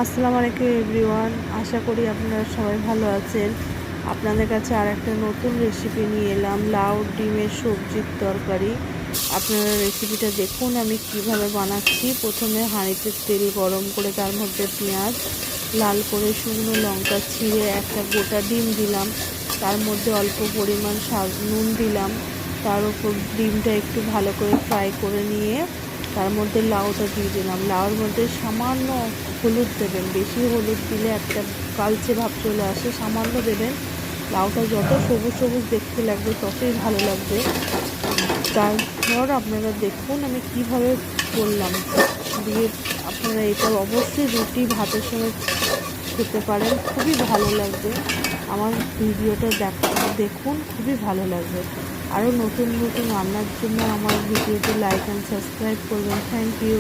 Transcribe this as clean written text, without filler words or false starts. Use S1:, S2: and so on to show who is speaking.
S1: আসসালামু আলাইকুম এভরিওয়ান। আশা করি আপনারা সবাই ভালো আছেন। আপনাদের কাছে আর একটা নতুন রেসিপি নিয়ে এলাম, লাউ ডিমের সবজির তরকারি। আপনারা রেসিপিটা দেখুন আমি কিভাবে বানাচ্ছি। প্রথমে হাঁড়িতে তেল গরম করে তার মধ্যে পেঁয়াজ লাল করে, শুকনো লঙ্কা ছিঁড়ে, একটা গোটা ডিম দিলাম। তার মধ্যে অল্প পরিমাণ নুন দিলাম। তার উপর ডিমটা একটু ভালো করে ফ্রাই করে নিয়ে তার মধ্যে লাউটা দিয়ে দিলাম। লাউর মধ্যে সামান্য হলুদ দেবেন, বেশি হলুদ দিলে একটা কালচে ভাব চলে আসে, সামান্য দেবেন। লাউটা যত সবুজ সবুজ দেখতে লাগবে ততই ভালো লাগবে। তারপর আপনারা দেখুন আমি কিভাবে করলাম দিয়ে। আপনারা এটা অবশ্যই রুটি ভাতের সঙ্গে খেতে পারেন, খুবই ভালো লাগবে। আমার ভিডিওটা দেখুন, খুবই ভালো লাগবে। আরও নতুন নতুন রান্নার জন্য আমার ভিডিওটি লাইক অ্যান্ড সাবস্ক্রাইব করবেন। Thank you.